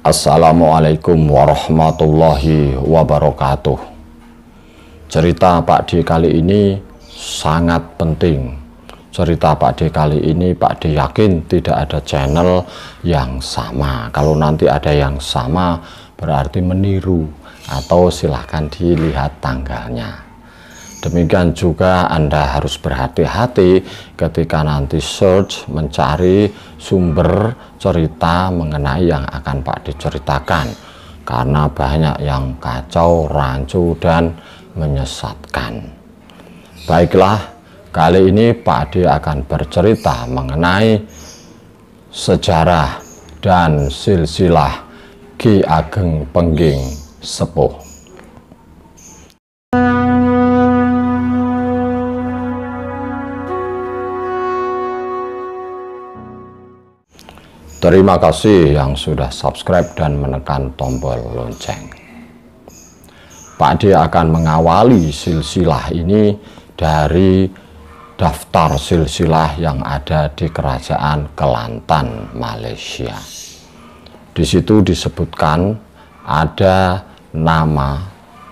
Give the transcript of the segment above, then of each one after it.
Assalamualaikum warahmatullahi wabarakatuh. Cerita Pak D kali ini sangat penting. Cerita Pak D kali ini Pak D yakin tidak ada channel yang sama. Kalau nanti ada yang sama berarti meniru, atau silahkan dilihat tanggalnya. Demikian juga Anda harus berhati-hati ketika nanti search mencari sumber cerita mengenai yang akan Pak D ceritakan, karena banyak yang kacau, rancu, dan menyesatkan. Baiklah, kali ini Pak D akan bercerita mengenai sejarah dan silsilah Ki Ageng Pengging Sepuh. Terima kasih yang sudah subscribe dan menekan tombol lonceng. Pak D akan mengawali silsilah ini dari daftar silsilah yang ada di Kerajaan Kelantan, Malaysia. Di situ disebutkan ada nama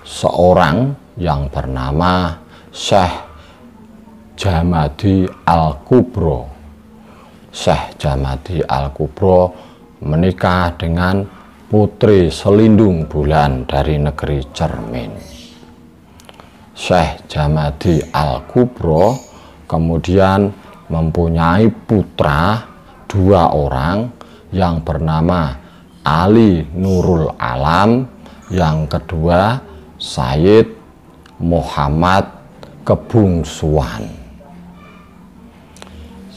seorang yang bernama Syekh Jamadi Al-Kubro. Syekh Jamadi Al-Kubro menikah dengan putri selindung bulan dari negeri Cermin. Syekh Jamadi Al-Kubro kemudian mempunyai putra dua orang, yang bernama Ali Nurul Alam, yang kedua Sayyid Muhammad Kebungsuan.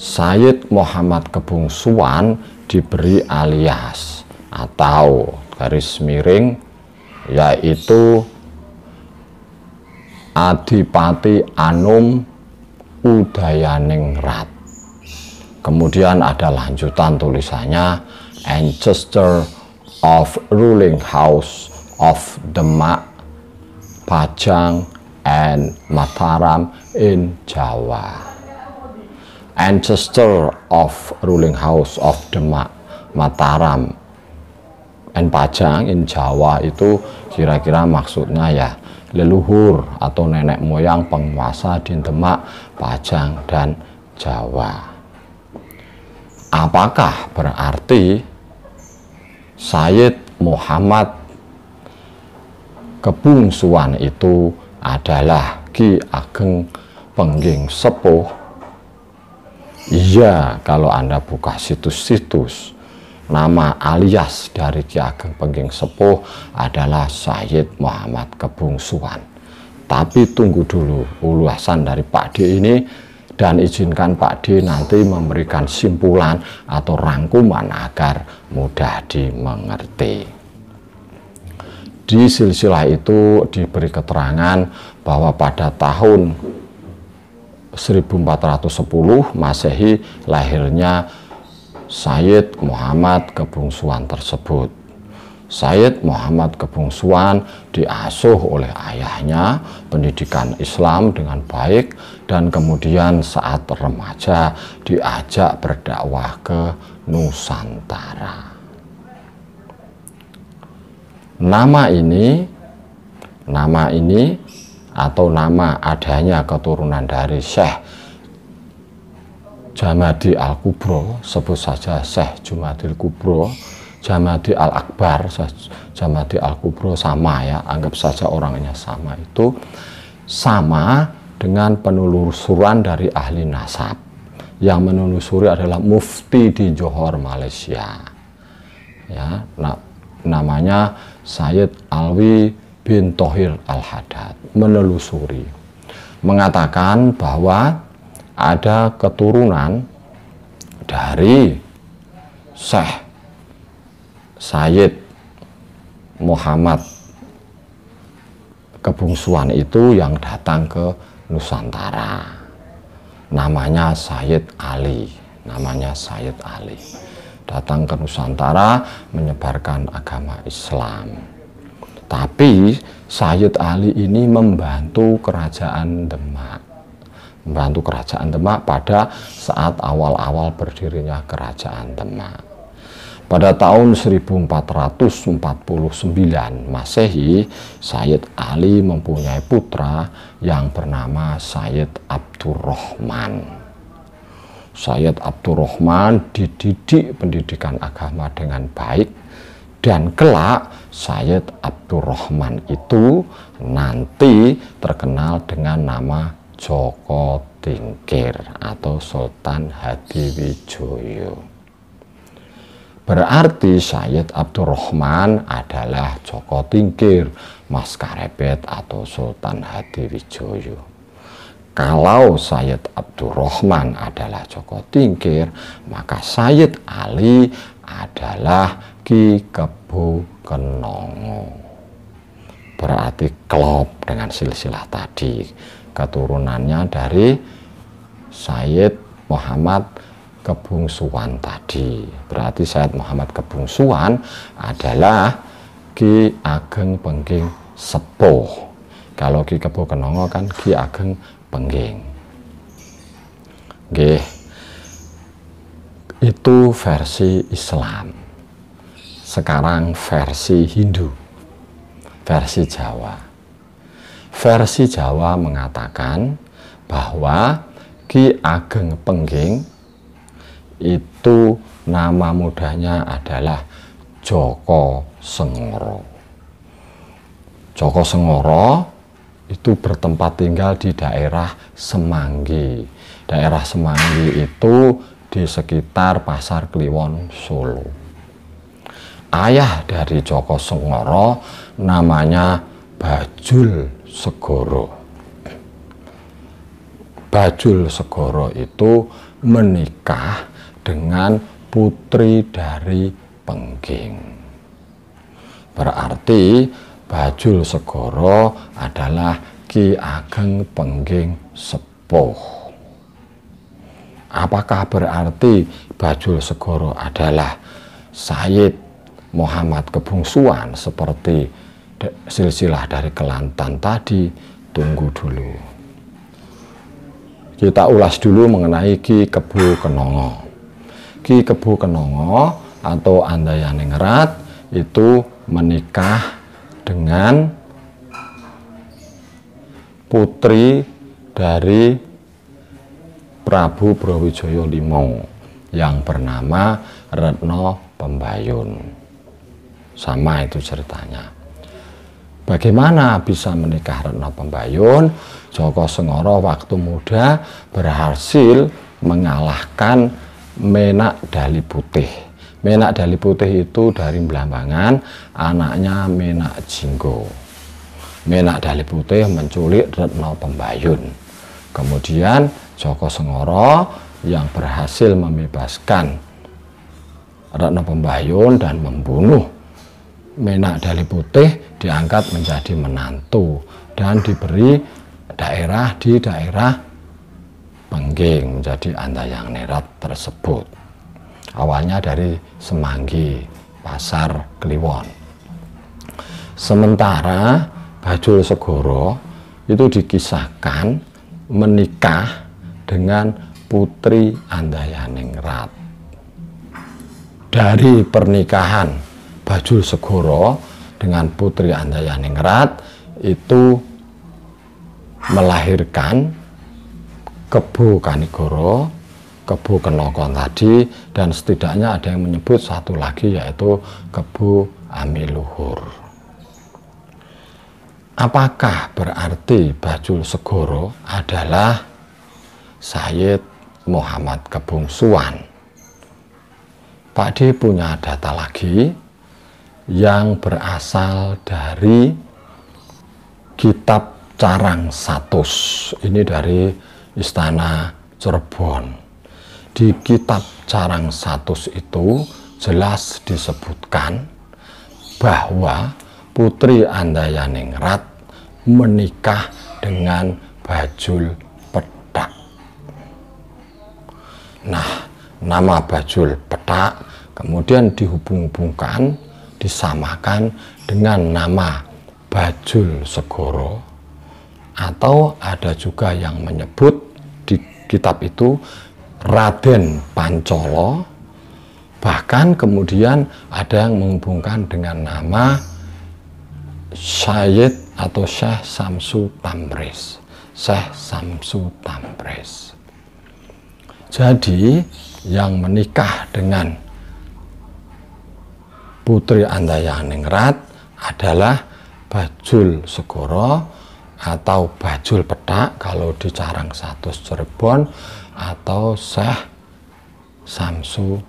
Sayyid Muhammad Kebungsuan diberi alias atau garis miring, yaitu Adipati Anum Udayaningrat. Kemudian ada lanjutan tulisannya Ancestor of Ruling House of Demak, Pajang, and Mataram in Jawa. Ancestor of Ruling House of Demak, Mataram, and Pajang in Jawa itu kira-kira maksudnya ya leluhur atau nenek moyang penguasa di Demak, Pajang, dan Jawa. Apakah berarti Sayyid Muhammad Kebungsuan itu adalah Ki Ageng Pengging Sepuh? Iya, kalau Anda buka situs-situs, nama alias dari Ki Ageng Pengging Sepuh adalah Sayyid Muhammad Kebungsuan. Tapi tunggu dulu ulasan dari Pak D ini, dan izinkan Pak D nanti memberikan simpulan atau rangkuman agar mudah dimengerti. Di silsilah itu diberi keterangan bahwa pada tahun 1410 Masehi lahirnya Sayyid Muhammad Kebungsuan tersebut. Sayyid Muhammad Kebungsuan diasuh oleh ayahnya pendidikan Islam dengan baik, dan kemudian saat remaja diajak berdakwah ke Nusantara. Nama ini atau nama adanya keturunan dari Syekh Jamadi Al-Kubro, sebut saja Syekh Jamadi Al-Kubro, Jamadi Al-Akbar, Jamadi Al-Kubro, sama ya, anggap saja orangnya sama, itu sama dengan penelusuran dari ahli nasab. Yang menelusuri adalah mufti di Johor, Malaysia ya, namanya Sayyid Alwi bin Thohir Al-Haddad, menelusuri, mengatakan bahwa ada keturunan dari Syekh Sayyid Muhammad Kebungsuan itu yang datang ke Nusantara. Namanya Sayyid Ali, datang ke Nusantara menyebarkan agama Islam. Tapi Sayyid Ali ini membantu kerajaan Demak, pada saat awal-awal berdirinya kerajaan Demak. Pada tahun 1449 Masehi, Sayyid Ali mempunyai putra yang bernama Sayyid Abdurrahman. Sayyid Abdurrahman dididik pendidikan agama dengan baik, dan kelak Sayyid Abdurrahman itu nanti terkenal dengan nama Joko Tingkir atau Sultan Hadiwijoyo. Berarti Sayyid Abdurrahman adalah Joko Tingkir, Mas Karepet atau Sultan Hadiwijoyo. Kalau Sayyid Abdurrahman adalah Joko Tingkir, maka Sayyid Ali adalah Ki Kebo Kenongo. Berarti klop dengan silsilah tadi. Keturunannya dari Sayyid Muhammad Kebungsuan tadi. Berarti Sayyid Muhammad Kebungsuan adalah Ki Ageng Pengging Sepuh. Kalau Ki Kebo Kenongo kan Ki Ageng Pengging. Nggih. Itu versi Islam. Sekarang versi Hindu. Versi Jawa. Versi Jawa mengatakan bahwa Ki Ageng Pengging itu nama mudanya adalah Joko Sengoro. Joko Sengoro itu bertempat tinggal di daerah Semanggi. Daerah Semanggi itu di sekitar Pasar Kliwon, Solo. Ayah dari Joko Sengoro namanya Bajul Segoro. Bajul Segoro itu menikah dengan putri dari Pengging. Berarti Bajul Segoro adalah Ki Ageng Pengging Sepuh. Apakah berarti Bajul Segoro adalah Sayyid Muhammad Kebungsuan seperti silsilah dari Kelantan tadi? Tunggu dulu. Kita ulas dulu mengenai Ki Kebo Kenongo. Ki Kebo Kenongo atau Andayaningrat itu menikah dengan putri dari Prabu Brawijaya V yang bernama Retno Pembayun. Sama itu ceritanya. Bagaimana bisa menikah Retno Pembayun? Joko Sengoro waktu muda berhasil mengalahkan Menak Dali Putih. Menak Dali Putih itu dari Blambangan, anaknya Menak Jinggo. Menak Dali Putih menculik Retno Pembayun. Kemudian Joko Sengoro yang berhasil membebaskan Retno Pembayun dan membunuh Menak Dali Putih diangkat menjadi menantu dan diberi daerah di daerah Pengging, menjadi Andayaningrat tersebut. Awalnya dari Semanggi, Pasar Kliwon. Sementara Bajul Segoro itu dikisahkan menikah dengan putri Andayaningrat. Dari pernikahan Bajul Segoro dengan putri Andayaningrat itu melahirkan Kebo Kanigoro, Kebo Kenongo tadi, dan setidaknya ada yang menyebut satu lagi yaitu Kebo Amiluhur. Apakah berarti Bajul Segoro adalah Sayyid Muhammad Kebungsuan? Pak D punya data lagi yang berasal dari kitab Carang Satus. Ini dari Istana Cirebon. Di kitab Carang Satus itu jelas disebutkan bahwa Putri Andayaningrat menikah dengan Bajul Petak. Nah, nama Bajul Petak kemudian dihubung-hubungkan, disamakan dengan nama Bajul Segoro, atau ada juga yang menyebut di kitab itu Raden Pancolo Bahkan kemudian ada yang menghubungkan dengan nama Sayyid atau Syekh Samsu Tambriz. Syekh Samsu Tambriz. Jadi yang menikah dengan Putri Andayaningrat adalah Bajul Segoro atau Bajul Petak kalau di Carang Satu Cirebon, atau Syekh Samsu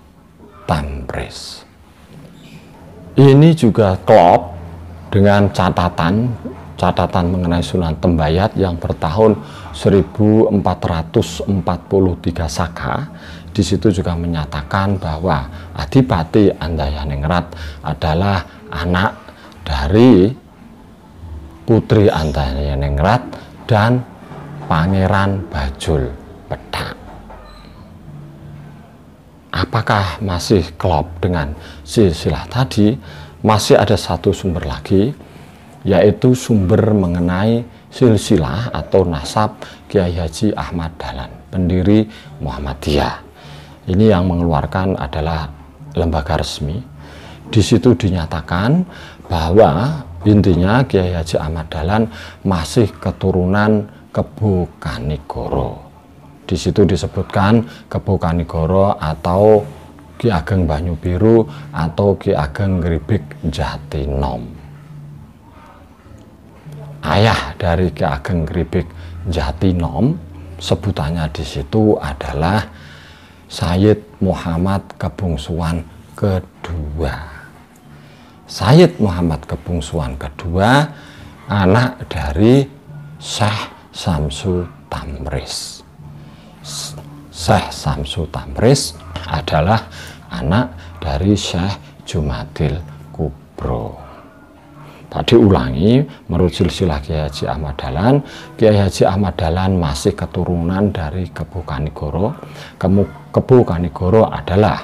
Tambriz. Ini juga klop dengan catatan mengenai Sunan Tembayat yang bertahun 1443 Saka. Di situ juga menyatakan bahwa Adipati Andayaningrat adalah anak dari Putri Andayaningrat dan Pangeran Bajul Petak. Apakah masih klop dengan silsilah tadi? Masih ada satu sumber lagi, yaitu sumber mengenai silsilah atau nasab Kiai Haji Ahmad Dahlan, pendiri Muhammadiyah. Ini yang mengeluarkan adalah lembaga resmi. Di situ dinyatakan bahwa intinya Kiai Haji Ahmad Dahlan masih keturunan Kebo Kanigoro. Di situ disebutkan Kebo Kanigoro atau Ki Ageng Banyu Biru atau Ki Ageng Gribik Jatinom. Ayah dari Ki Ageng Gribik Jatinom sebutannya di situ adalah Sayyid Muhammad Kebungsuan kedua. Sayyid Muhammad Kebungsuan kedua anak dari Syekh Samsu Tambriz. Syekh Samsu Tambriz adalah anak dari Syekh Jumadil Kubro. Tadi ulangi, menurut silsilah Kiai Haji Ahmad Dahlan, Kiai Haji Ahmad Dahlan masih keturunan dari Kebo Kanigoro. Kebo Kanigoro adalah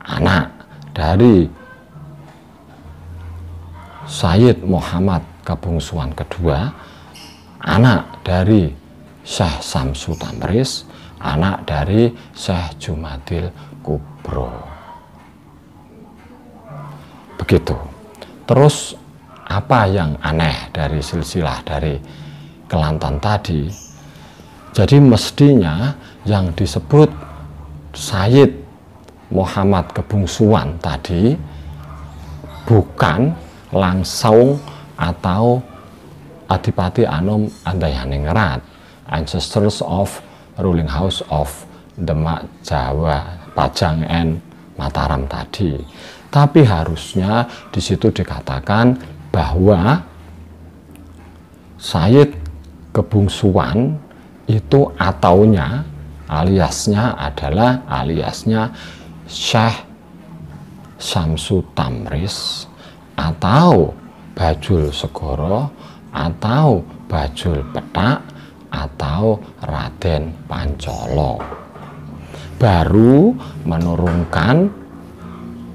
anak dari Sayyid Muhammad Kebungsuan kedua, anak dari Syekh Samsu Tambriz, anak dari Syekh Jumadil Kubro. Begitu. Terus apa yang aneh dari silsilah dari Kelantan tadi? Jadi mestinya yang disebut Sayyid Muhammad Kebungsuan tadi bukan langsung atau Adipati Anom Andayaningrat, ancestors of ruling house of Demak, Jawa, Pajang, and Mataram tadi. Tapi harusnya di situ dikatakan bahwa Sayyid Kebungsuan itu ataunya aliasnya adalah aliasnya Syekh Samsu Tambriz atau Bajul Segoro atau Bajul Petak atau Raden Pancolo. Baru menurunkan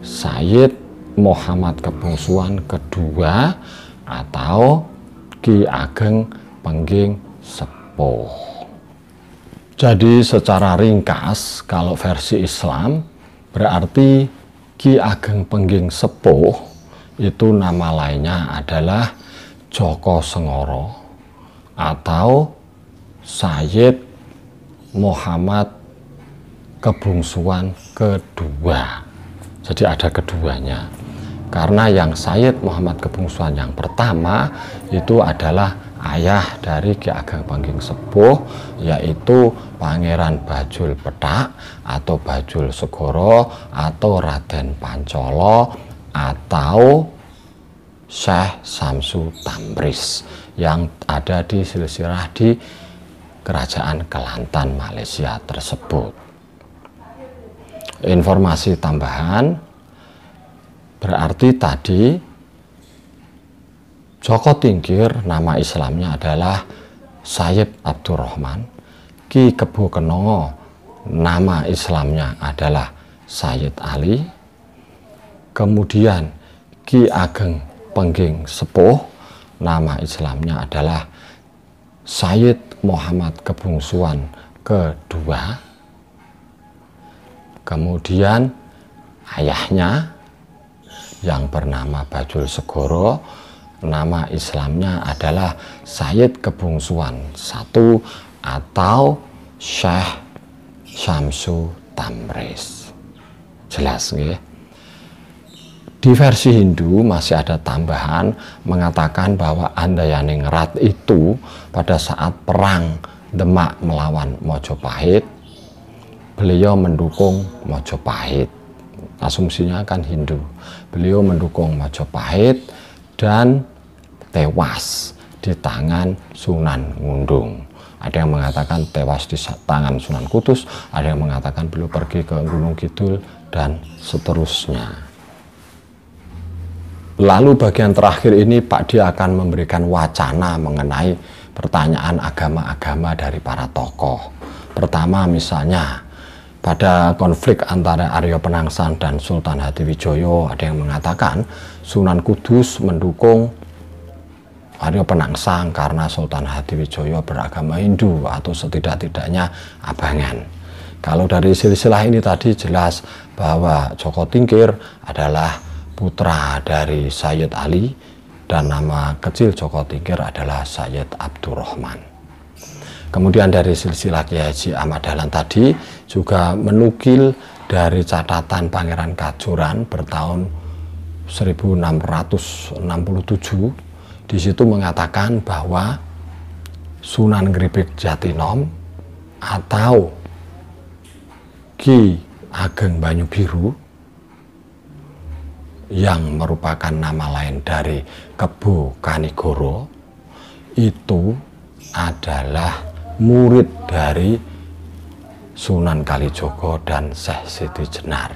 Sayyid Muhammad Kebungsuan kedua atau Ki Ageng Pengging Sepuh. Jadi secara ringkas kalau versi Islam berarti Ki Ageng Pengging Sepuh itu nama lainnya adalah Joko Sengoro atau Sayyid Muhammad Kebungsuan kedua. Jadi ada keduanya. Karena yang Sayyid Muhammad Kebungsuan yang pertama itu adalah ayah dari Ki Ageng Pengging Sepuh, yaitu Pangeran Bajul Petak atau Bajul Segoro atau Raden Pancolo atau Syekh Samsu Tambriz yang ada di silsilah di Kerajaan Kelantan Malaysia tersebut. Informasi tambahan berarti tadi Joko Tingkir nama Islamnya adalah Sayyid Abdurrahman. Ki Kebo Kenongo nama Islamnya adalah Sayyid Ali. Kemudian Ki Ageng Pengging Sepuh nama Islamnya adalah Sayyid Muhammad Kebungsuan kedua. Kemudian ayahnya yang bernama Bajul Segoro, nama Islamnya adalah Sayyid Kebungsuan I atau Syekh Syamsu Tamriz. Jelas nggih? Di versi Hindu masih ada tambahan mengatakan bahwa Andayaningrat itu pada saat perang Demak melawan Mojopahit, beliau mendukung Mojopahit. Asumsinya kan Hindu. Beliau mendukung Mojopahit dan tewas di tangan Sunan Ngundung. Ada yang mengatakan tewas di tangan Sunan Kudus, ada yang mengatakan beliau pergi ke Gunung Kidul, dan seterusnya. Lalu bagian terakhir ini Pak Di akan memberikan wacana mengenai pertanyaan agama-agama dari para tokoh. Pertama misalnya, pada konflik antara Arya Penangsang dan Sultan Hadiwijoyo, ada yang mengatakan Sunan Kudus mendukung Arya Penangsang karena Sultan Hadiwijoyo beragama Hindu atau setidak-tidaknya Abangan. Kalau dari silsilah ini tadi jelas bahwa Joko Tingkir adalah putra dari Sayyid Ali dan nama kecil Joko Tingkir adalah Sayyid Abdurrahman. Kemudian dari silsilah Kiai Haji Ahmad Dahlan tadi juga menukil dari catatan Pangeran Kajuran bertahun 1667. Di situ mengatakan bahwa Sunan Gribek Jatinom atau Ki Ageng Banyu Biru yang merupakan nama lain dari Kebo Kanigoro itu adalah murid dari Sunan Kalijogo dan Syekh Siti Jenar.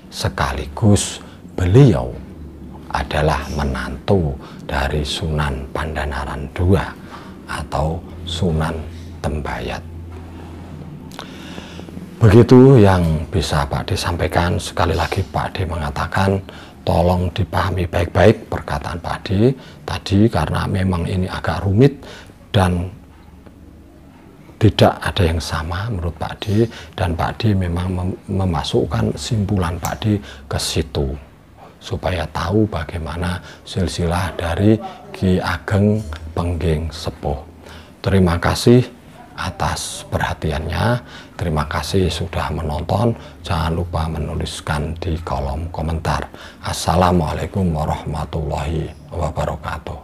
Sekaligus beliau adalah menantu dari Sunan Pandanaran II atau Sunan Tembayat. Begitu yang bisa Pak D sampaikan. Sekali lagi Pak D mengatakan tolong dipahami baik-baik perkataan Pak D tadi, karena memang ini agak rumit dan tidak ada yang sama menurut Pak D, dan Pak D memang memasukkan simpulan Pak D ke situ supaya tahu bagaimana silsilah dari Ki Ageng Pengging Sepuh. Terima kasih atas perhatiannya. Terima kasih sudah menonton. Jangan lupa menuliskan di kolom komentar. Assalamualaikum warahmatullahi wabarakatuh.